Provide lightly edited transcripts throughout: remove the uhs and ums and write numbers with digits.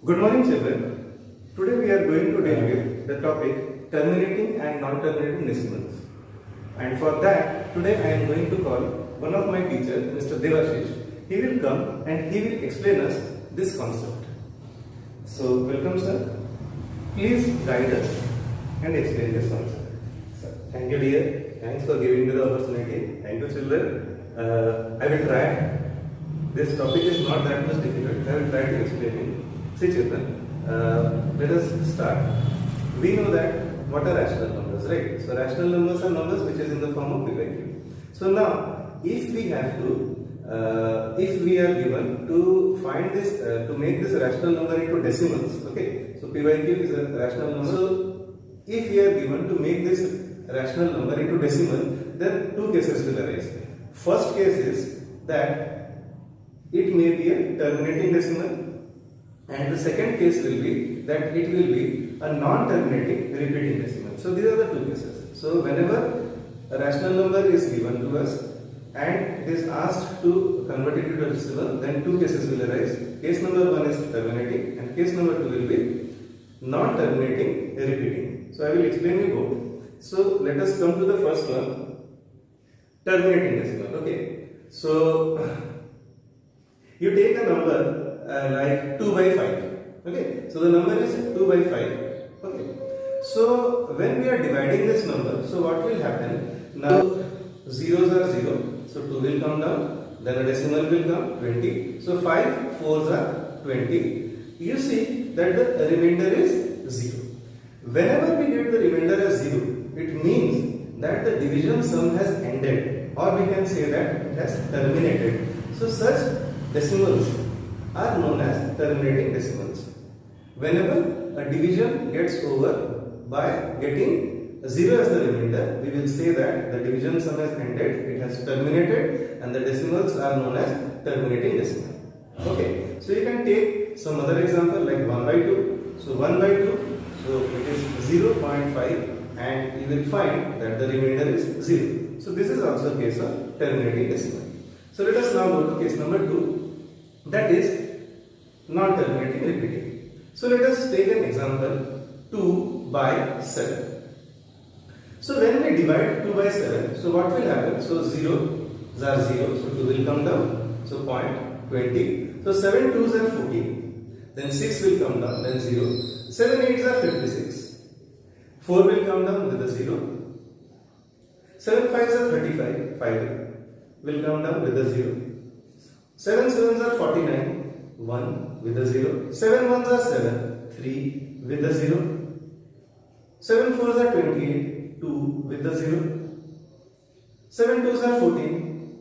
Good morning, children. Today we are going to deal with the topic terminating and non-terminating decimals. And for that, today I am going to call one of my teachers, Mr. Devashish. He will come and he will explain us this concept. So, welcome, sir. Please guide us and explain this concept. Sir, thank you, dear. Thanks for giving me the opportunity. Thank you, children. I will try. This topic is not that much difficult. I will try to explain it. See, children, let us start. We know that what are rational numbers, right? So, rational numbers are numbers which is in the form of PYQ. So, now, if we have to, if we are given to find this, to make this rational number into decimals, okay? So, PYQ is a rational number. So, if we are given to make this rational number into decimal, then two cases will arise. First case is that it may be a terminating decimal, and the second case will be that it will be a non-terminating repeating decimal. So these are the two cases. So whenever a rational number is given to us and it is asked to convert it into a decimal, then two cases will arise. Case number one is terminating and case number two will be non-terminating repeating. So I will explain you both. So let us come to the first one, terminating decimal. Okay. So you take a number like 2 by 5. Okay. So the number is 2 by 5. Okay. So when we are dividing this number, so what will happen? Now zeros are 0. So 2 will come down. Then a decimal will come 20. So 5 fours are 20. You see that the remainder is 0. Whenever we get the remainder as 0, it means that the division sum has ended, or we can say that it has terminated. So such decimals are known as terminating decimals. Whenever a division gets over by getting 0 as the remainder, we will say that the division sum has ended, it has terminated, and the decimals are known as terminating decimal. Okay, so you can take some other example like 1 by 2. So 1 by 2, so it is 0.5, and you will find that the remainder is 0. So this is also a case of terminating decimal. So let us now go to case number 2, that is non-terminating repeating. So let us take an example 2 by 7. So when we divide 2 by 7, so what will happen? So 0s are 0, so 2 will come down, so 0.20. So 7 2s are 14, then 6 will come down, then 0. 7 8s are 56. 4 will come down with a 0. 7 5s are 35. 5 will come down with a 0. 7 7s are 49. 1 with a 0. 7 1s are 7. 3 with a 0. 7 4s are 28. 2 with a 0. 7 2s are 14.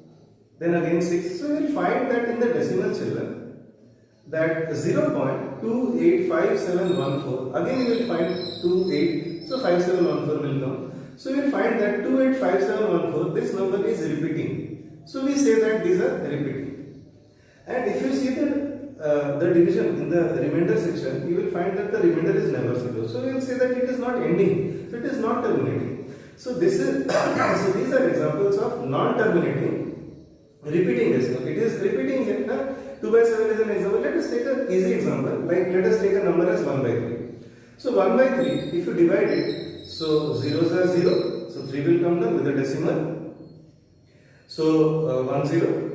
Then again 6. So you will find that in the decimal, children, that 0.285714, again you will find 28, so 5714 will come. So you will find that 285714, this number is repeating. So we say that these are repeating. And if you see the division in the remainder section, you will find that the remainder is never 0. So we will say that it is not ending, so it is not terminating. So this is so these are examples of non-terminating repeating decimal. It is repeating here. Now 2 by 7 is an example. Let us take an easy example, like let us take a number as 1 by 3. So 1 by 3, if you divide it, so zeros are 0, so 3 will come down with a decimal. So 1 0.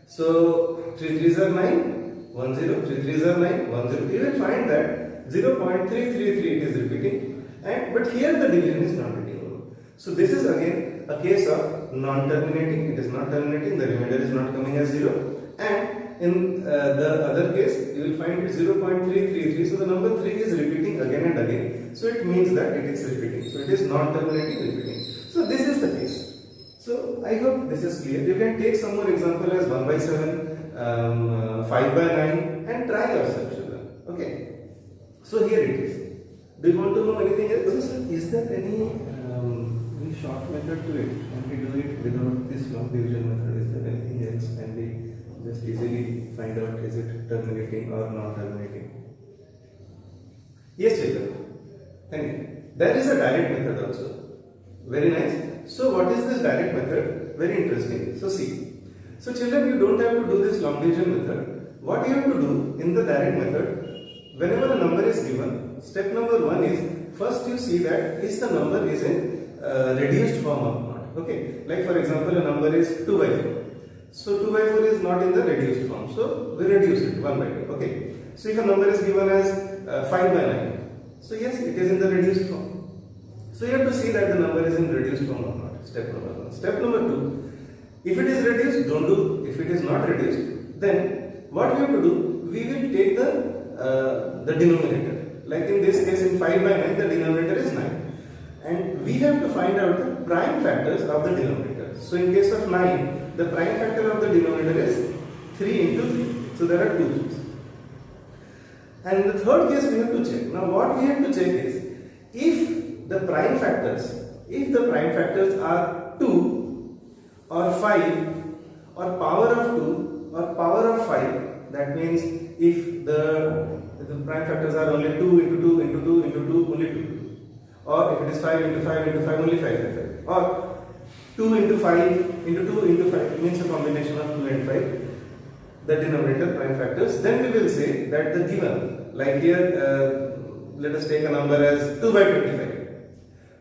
So 3 3s are 9, 1 0, 3 3s are 9, 1 0. You will find that 0.333 is repeating, and but here the division is not getting over. So this is again a case of non-terminating. It is not terminating, the remainder is not coming as 0, and in the other case, you will find it 0.333. So the number 3 is repeating again and again. So it means that it is repeating. So it is non-terminating repeating. So this is the case. So I hope this is clear. You can take some more example as 1 by 7, 5 by 9, and try yourself, children. Okay. So here it is. Do you want to know anything else? So sir, is there any short method to it? Can we do it without this long division method? Is there anything else? Can we just easily find out is it terminating or non-terminating? Yes, children. Thank you. There is a direct method also. Very nice. So what is this direct method? Very interesting. So see. So children, you don't have to do this long division method. What you have to do in the direct method, whenever a number is given, step number 1 is first you see that is the number is in reduced form or not. Okay, like for example, a number is 2 by 4. So 2 by 4 is not in the reduced form. So we reduce it 1 by 2. Okay. So if a number is given as 5 by 9, so yes, it is in the reduced form. So you have to see that the number is in reduced form or not. Step number 1. Step number 2, if it is reduced, don't do. If it is not reduced, then what we have to do, we will take the denominator. Like in this case, in 5 by 9, the denominator is 9. And we have to find out the prime factors of the denominator. So in case of 9, the prime factor of the denominator is 3 into 3. So there are 2 3's. And the third case we have to check. Now what we have to check is, if the prime factors are 2 or 5 or power of 2 or power of 5, that means if the prime factors are only 2 into 2 into 2 into 2, only 2. Or if it is 5 into 5 into 5, only 5 into 5. Or 2 into 5 into 2 into 5 means a combination of 2 and 5. The denominator prime factors, then we will say that the given, like here, let us take a number as 2 by 25.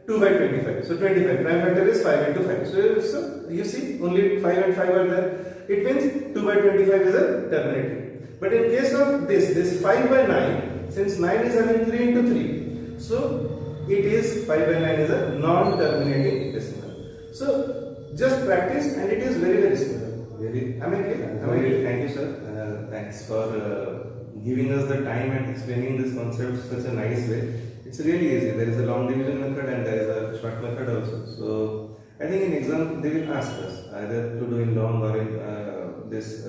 2 by 25. So 25, prime factor is 5 into 5. So you see, only 5 and 5 are there. It means 2 by 25 is a terminating. But in case of this 5 by 9, since 9 is having 3 into 3, so it is 5 by 9 is a non-terminating decimal. So just practice and it is very, very simple. Very, Am I clear? thank you, sir. Thanks for giving us the time and explaining this concept such a nice way. It's really easy. There is a long division method and there is a short method also. So I think in exam they will ask us either to do in long or in this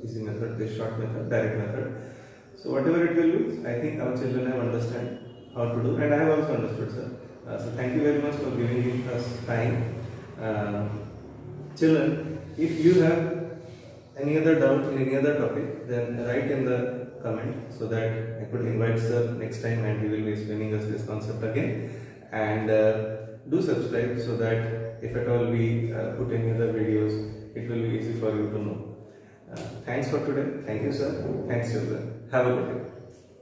easy method, this short method, direct method. So whatever it will be, I think our children have understand how to do, and I have also understood, sir. So thank you very much for giving us time. Children, if you have any other doubt in any other topic, then write in the comment so that I could invite sir next time and he will be explaining us this concept again. And do subscribe so that if at all we put any other videos, it will be easy for you to know. Thanks for today. Thank you, sir. Thanks, children. Have a good day.